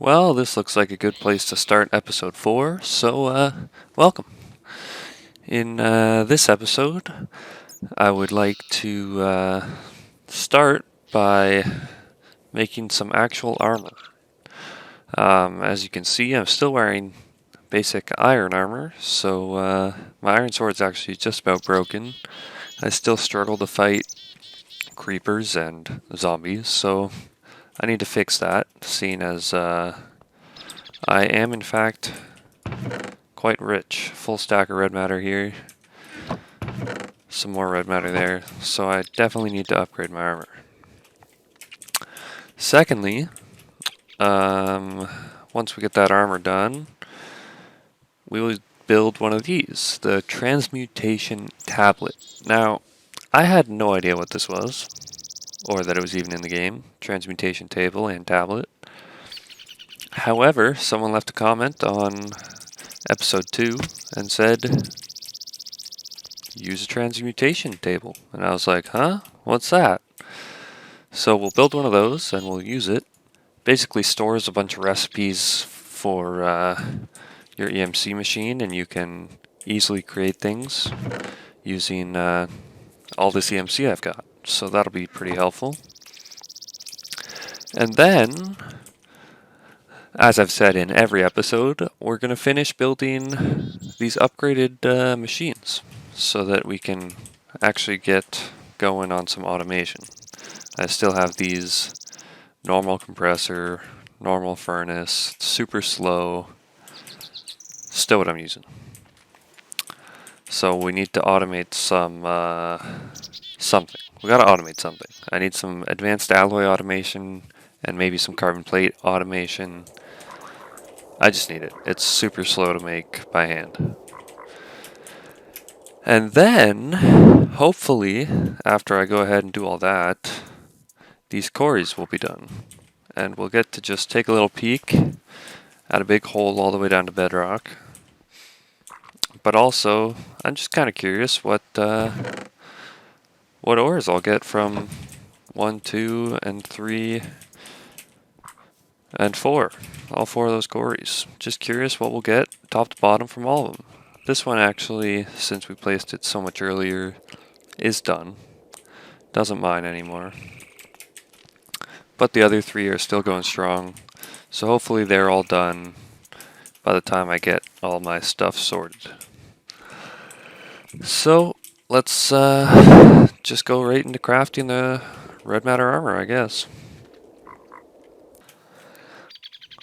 Well, this looks like a good place to start episode 4, so welcome. In this episode, I would like to start by making some actual armor. As you can see, I'm still wearing basic iron armor, so my iron sword's actually just about broken. I still struggle to fight creepers and zombies, so I need to fix that, seeing as I am in fact quite rich. Full stack of red matter here. Some more red matter there. So I definitely need to upgrade my armor. Secondly, once we get that armor done, we will build one of these, the Transmutation tablet. Now, I had no idea what this was, or that it was even in the game. Transmutation table and tablet. However, someone left a comment on episode 2 and said, use a transmutation table. And I was like, huh? What's that? So we'll build one of those and we'll use it. Basically stores a bunch of recipes for your EMC machine, and you can easily create things using all this EMC I've got. So that'll be pretty helpful. And then, as I've said in every episode, we're going to finish building these upgraded machines so that we can actually get going on some automation. I still have these normal compressor, normal furnace, super slow, still what I'm using. So we need to automate something. We gotta automate something. I need some advanced alloy automation and maybe some carbon plate automation. I just need it. It's super slow to make by hand. And then, hopefully, after I go ahead and do all that, these quarries will be done. And we'll get to just take a little peek at a big hole all the way down to bedrock. But also, I'm just kind of curious what ores I'll get from 1, 2, and 3, and 4. All 4 of those quarries. Just curious what we'll get top to bottom from all of them. This one actually, since we placed it so much earlier, is done. Doesn't mine anymore. But the other 3 are still going strong. So hopefully they're all done by the time I get all my stuff sorted. So let's just go right into crafting the red matter armor, I guess.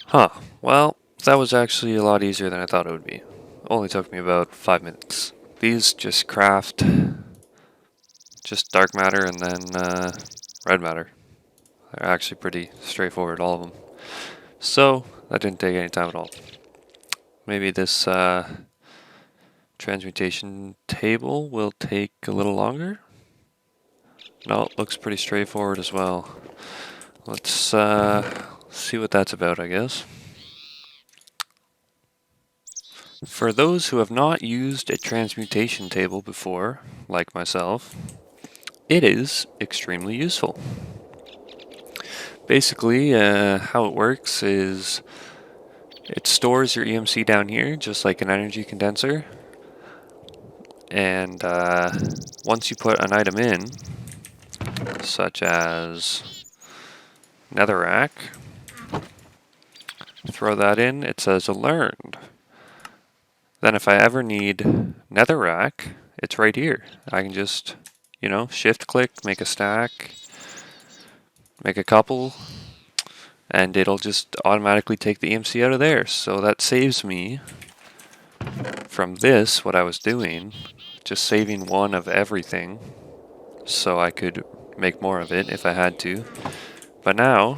Huh, well, that was actually a lot easier than I thought it would be. Only took me about 5 minutes. These just craft just dark matter and then red matter. They're actually pretty straightforward, all of them. So, that didn't take any time at all. Maybe this transmutation table will take a little longer. No, it looks pretty straightforward as well. Let's see what that's about, I guess. For those who have not used a transmutation table before, like myself, it is extremely useful. Basically, how it works is it stores your EMC down here, just like an energy condenser. And once you put an item in, such as netherrack, throw that in, it says learned. Then if I ever need netherrack, it's right here. I can just, shift click, make a stack, make a couple, and it'll just automatically take the EMC out of there. So that saves me from this, what I was doing, just saving one of everything so I could make more of it if I had to. But now,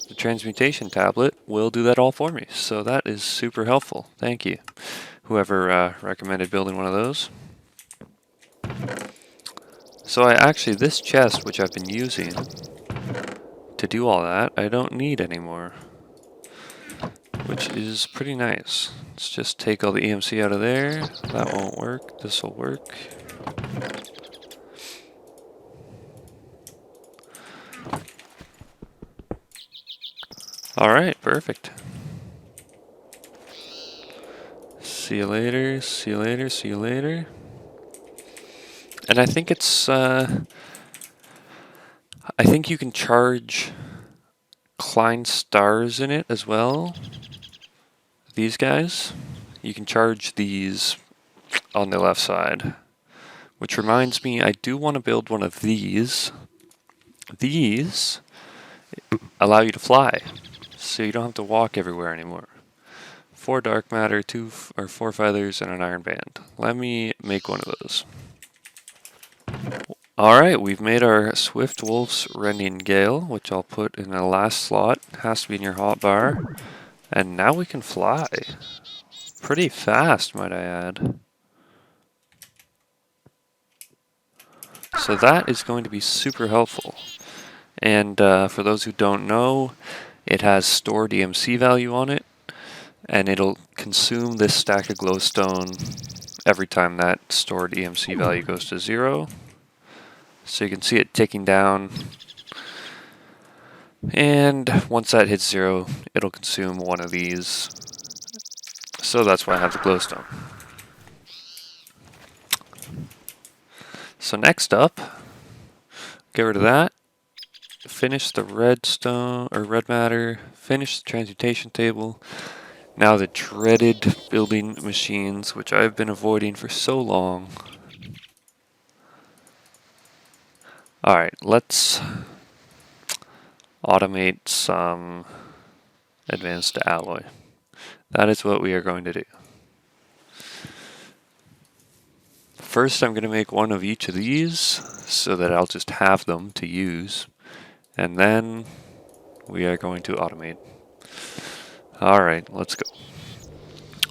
the transmutation tablet will do that all for me. So that is super helpful. Thank you, whoever recommended building one of those. So this chest, which I've been using to do all that, I don't need anymore, which is pretty nice. Let's just take all the EMC out of there. That won't work. This will work. Alright, perfect. See you later, see you later, see you later. And I think it's, I think you can charge Klein stars in it as well. These guys. You can charge these on the left side. Which reminds me, I do want to build one of these. These allow you to fly. So you don't have to walk everywhere anymore. 4 dark matter, 4 feathers, and an iron band. Let me make one of those. Alright, we've made our Swift Wolf's rending gale, which I'll put in the last slot. Has to be in your hotbar. And now we can fly. Pretty fast, might I add. So that is going to be super helpful. And for those who don't know, it has stored EMC value on it. And it'll consume this stack of glowstone every time that stored EMC value goes to 0. So you can see it ticking down. And once that hits 0, it'll consume one of these. So that's why I have the glowstone. So next up, get rid of that. Finish the redstone or red matter. Finish the transmutation table. Now the dreaded building machines, which I've been avoiding for so long. Alright, let's automate some advanced alloy. That is what we are going to do. First, I'm going to make one of each of these so that I'll just have them to use. And then we are going to automate. Alright, let's go.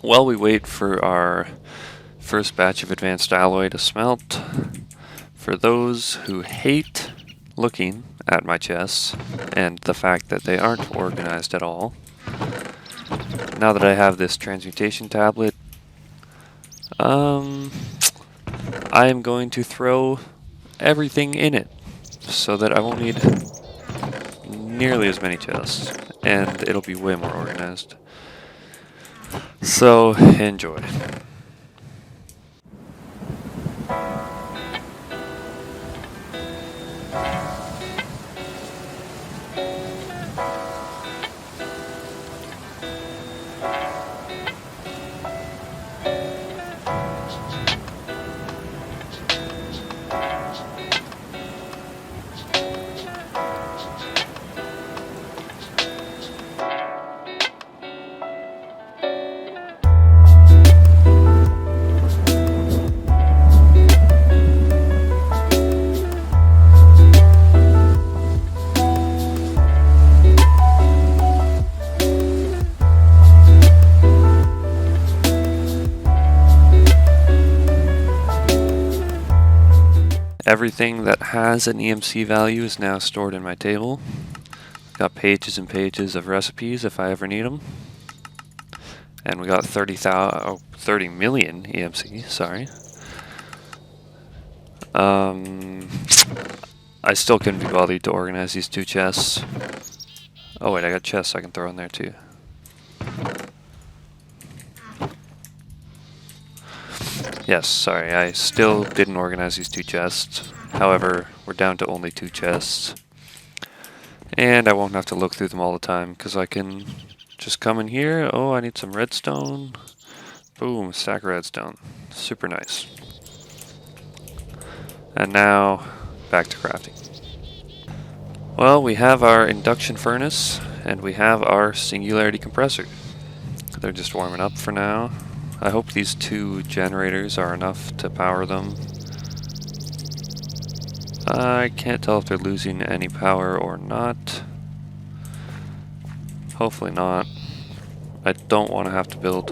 While we wait for our first batch of advanced alloy to smelt, for those who hate looking at my chests and the fact that they aren't organized at all, now that I have this transmutation tablet, I am going to throw everything in it so that I won't need nearly as many chests and it'll be way more organized. So, enjoy. Everything that has an EMC value is now stored in my table. Got pages and pages of recipes if I ever need them. And we got 30 million EMC, sorry. I still couldn't be bothered to organize these 2 chests. Oh wait, I got chests I can throw in there too. Yes, sorry, I still didn't organize these 2 chests. However, we're down to only 2 chests. And I won't have to look through them all the time, because I can just come in here. Oh, I need some redstone. Boom, stack of redstone. Super nice. And now, back to crafting. Well, we have our induction furnace, and we have our singularity compressor. They're just warming up for now. I hope these 2 generators are enough to power them. I can't tell if they're losing any power or not. Hopefully not. I don't want to have to build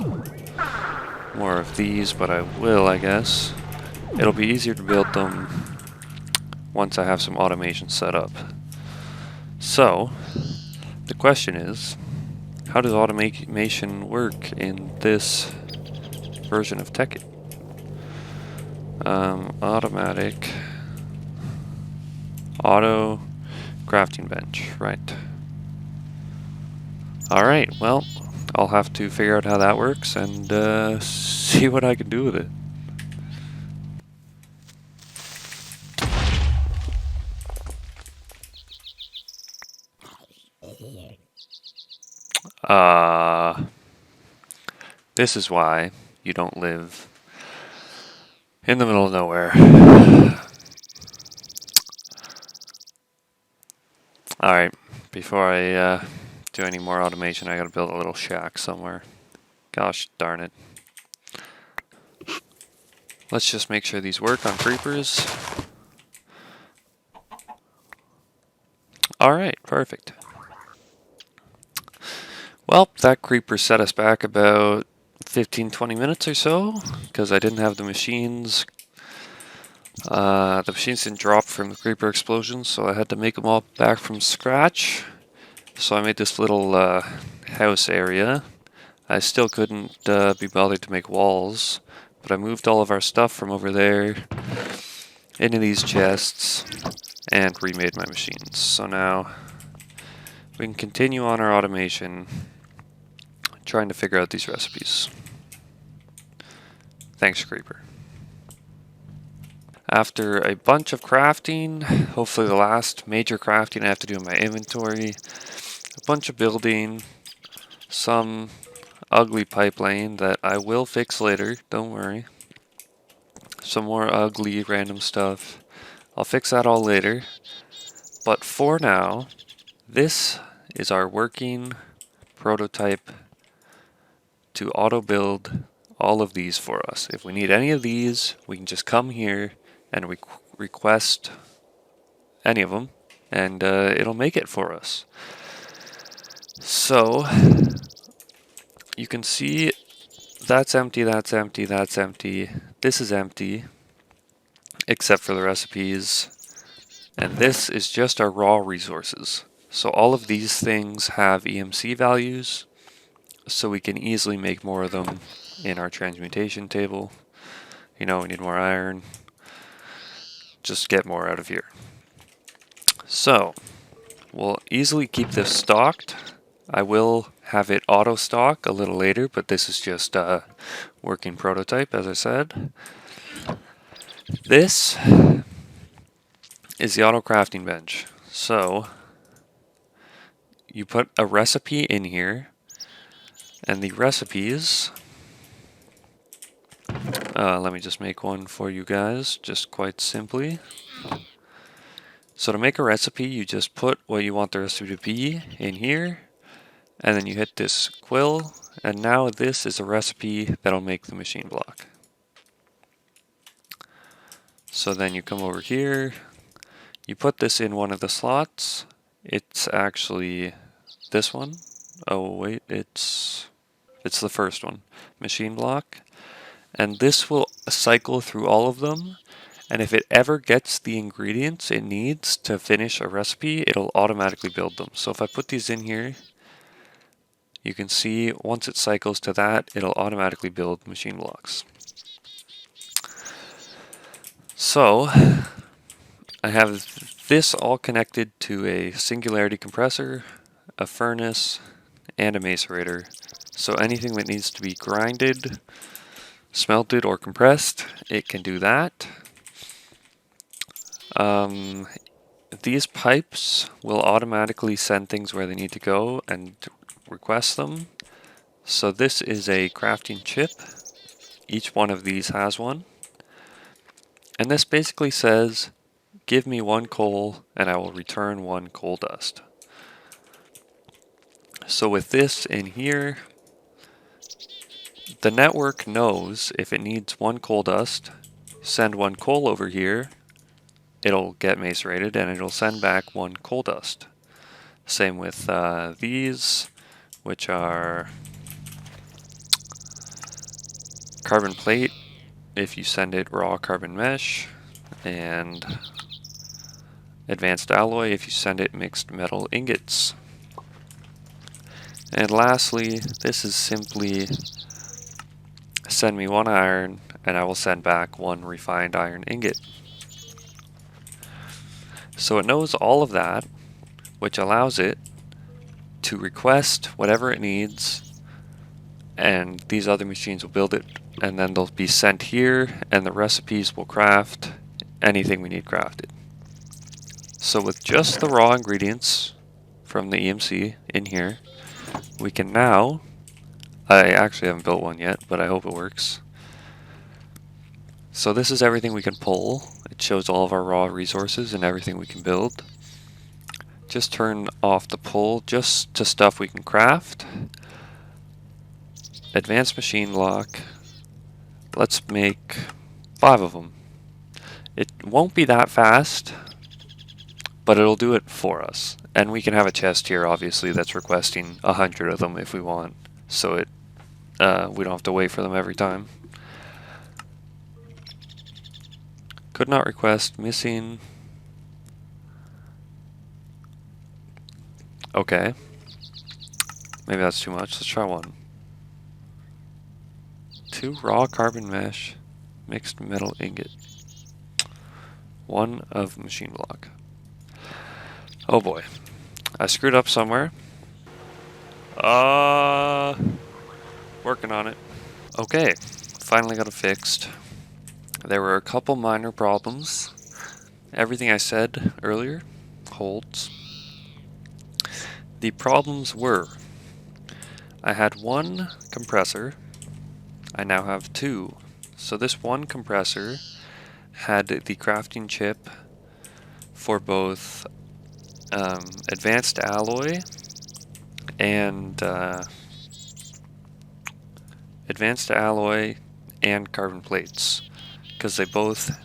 more of these, but I will, I guess. It'll be easier to build them once I have some automation set up. So, the question is, how does automation work in this version of TEKKIT? Automatic auto crafting bench, right. Alright, well, I'll have to figure out how that works and see what I can do with it. This is why you don't live in the middle of nowhere. Alright, before I do any more automation, I gotta build a little shack somewhere. Gosh darn it. Let's just make sure these work on creepers. Alright, perfect. Well, that creeper set us back about 15-20 minutes or so, because I didn't have the machines. The machines didn't drop from the creeper explosion, so I had to make them all back from scratch. So I made this little house area. I still couldn't be bothered to make walls, but I moved all of our stuff from over there into these chests and remade my machines. So now we can continue on our automation, trying to figure out these recipes. Thanks, Creeper. After a bunch of crafting, hopefully the last major crafting I have to do in my inventory, a bunch of building, some ugly pipe laying that I will fix later, don't worry. Some more ugly random stuff. I'll fix that all later. But for now, this is our working prototype to auto build all of these for us. If we need any of these, we can just come here and request any of them, and it'll make it for us. So you can see that's empty, that's empty, that's empty. This is empty, except for the recipes. And this is just our raw resources. So all of these things have EMC values, so we can easily make more of them in our transmutation table. You know, we need more iron. Just get more out of here. So we'll easily keep this stocked. I will have it auto stock a little later, but this is just a working prototype, as I said. This is the auto crafting bench. So you put a recipe in here, and the recipes, let me just make one for you guys, just quite simply. So to make a recipe, you just put what you want the recipe to be in here, and then you hit this quill, and now this is a recipe that'll make the machine block. So then you come over here, you put this in one of the slots. It's actually this one. Oh wait, it's the first one, machine block. And this will cycle through all of them, and if it ever gets the ingredients it needs to finish a recipe, it'll automatically build them. So if I put these in here, you can see once it cycles to that, it'll automatically build machine blocks. So I have this all connected to a singularity compressor, a furnace, and a macerator. So anything that needs to be grinded, smelted, or compressed, it can do that. These pipes will automatically send things where they need to go and request them. So this is a crafting chip. Each one of these has one. And this basically says, give me 1 coal and I will return 1 coal dust. So with this in here, the network knows if it needs 1 coal dust, send 1 coal over here, it'll get macerated and it'll send back 1 coal dust. Same with these, which are carbon plate if you send it raw carbon mesh, and advanced alloy if you send it mixed metal ingots. And lastly, this is simply send me 1 iron and I will send back 1 refined iron ingot. So it knows all of that, which allows it to request whatever it needs and these other machines will build it, and then they'll be sent here, and the recipes will craft anything we need crafted. So with just the raw ingredients from the EMC in here, we can now, I actually haven't built one yet, but I hope it works. So this is everything we can pull. It shows all of our raw resources and everything we can build. Just turn off the pull just to stuff we can craft. Advanced machine lock. Let's make 5 of them. It won't be that fast, but it'll do it for us. And we can have a chest here, obviously, that's requesting 100 of them if we want. So we don't have to wait for them every time. Could not request, missing. Okay. Maybe that's too much. Let's try one. 2 raw carbon mesh, mixed metal ingot. 1 of machine block. Oh boy. I screwed up somewhere. Working on it. Okay, finally got it fixed. There were a couple minor problems. Everything I said earlier holds. The problems were, I had 1 compressor. I now have 2. So this 1 compressor had the crafting chip for both advanced alloy and carbon plates, because they both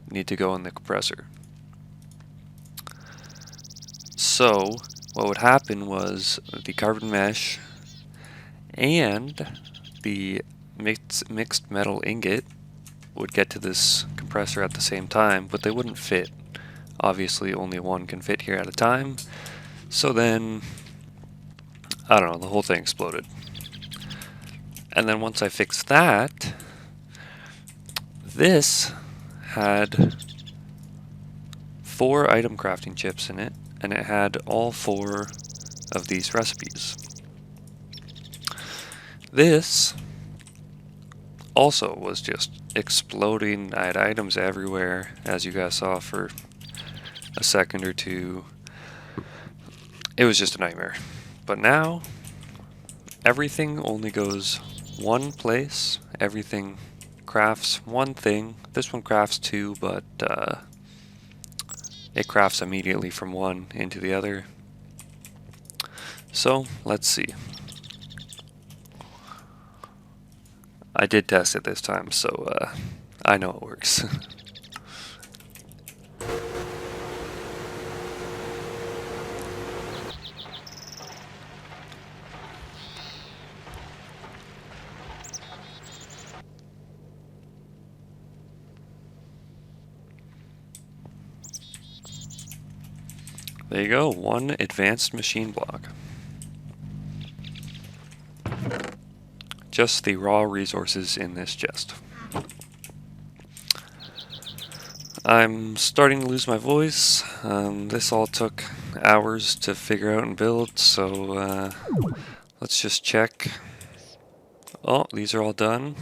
need to go in the compressor. So what would happen was the carbon mesh and the mixed metal ingot would get to this compressor at the same time, but they wouldn't fit. Obviously only 1 can fit here at a time. So then, I don't know, the whole thing exploded. And then once I fixed that, this had 4 item crafting chips in it, and it had all 4 of these recipes. This also was just exploding. I had items everywhere, as you guys saw for a second or two. It was just a nightmare. But now, everything only goes 1 place. Everything crafts 1 thing. This one crafts 2, but it crafts immediately from 1 into the other. So, let's see. I did test it this time, so I know it works. There you go, 1 advanced machine block. Just the raw resources in this chest. I'm starting to lose my voice. This all took hours to figure out and build, so let's just check. Oh, these are all done.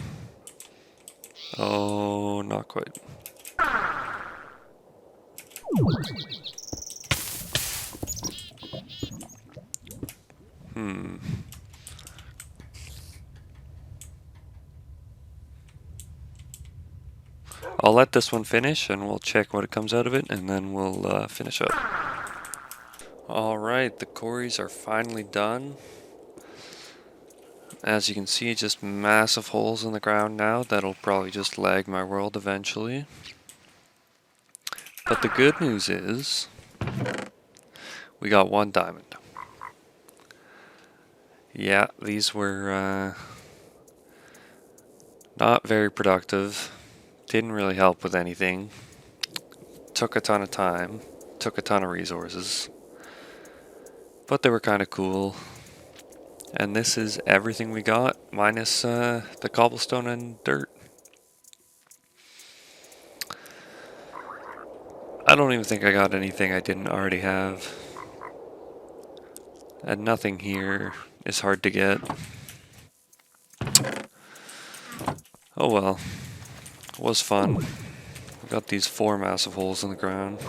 Oh, not quite. I'll let this one finish and we'll check what it comes out of it, and then we'll finish up. Alright, the quarries are finally done. As you can see, just massive holes in the ground now. That'll probably just lag my world eventually. But the good news is, we got 1 diamond. Yeah, these were not very productive. Didn't really help with anything. Took a ton of time. Took a ton of resources. But they were kind of cool. And this is everything we got, minus the cobblestone and dirt. I don't even think I got anything I didn't already have. And nothing here is hard to get. Oh well, it was fun. We got these 4 massive holes in the ground.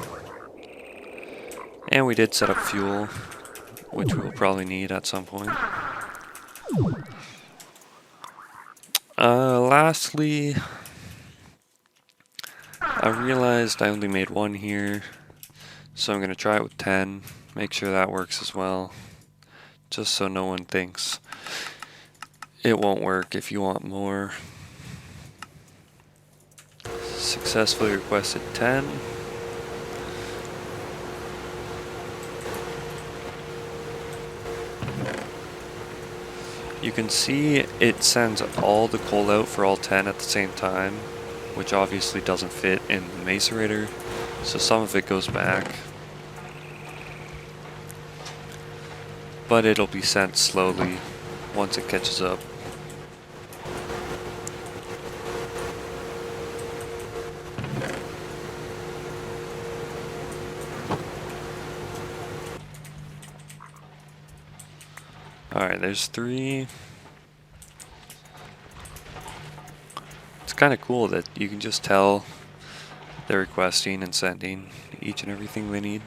And we did set up fuel, which we will probably need at some point. Lastly, I realized I only made 1 here, so I'm going to try it with 10, make sure that works as well, just so no one thinks it won't work if you want more. Successfully requested 10. You can see it sends all the coal out for all 10 at the same time, which obviously doesn't fit in the macerator, so some of it goes back. But it'll be sent slowly once it catches up. Alright, there's 3. It's kind of cool that you can just tell they're requesting and sending each and everything they need.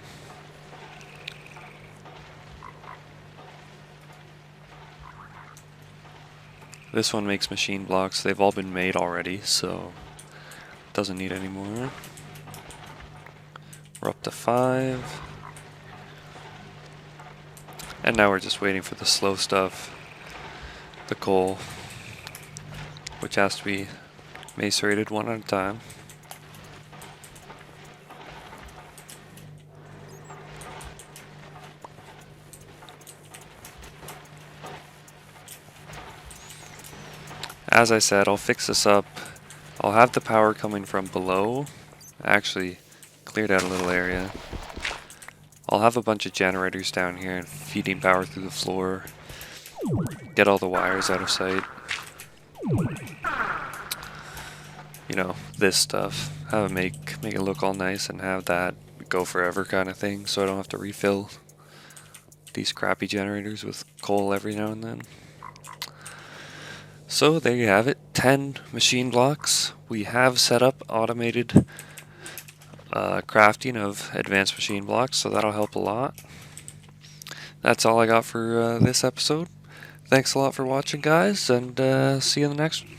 This one makes machine blocks. They've all been made already, so it doesn't need any more. We're up to 5. And now we're just waiting for the slow stuff, the coal, which has to be macerated 1 at a time. As I said, I'll fix this up. I'll have the power coming from below. I actually cleared out a little area. I'll have a bunch of generators down here and feeding power through the floor. Get all the wires out of sight. You know, this stuff. Have it make it look all nice and have that go forever kind of thing, so I don't have to refill these crappy generators with coal every now and then. So there you have it, 10 machine blocks. We have set up automated crafting of advanced machine blocks, so that'll help a lot. That's all I got for this episode. Thanks a lot for watching, guys, and see you in the next one.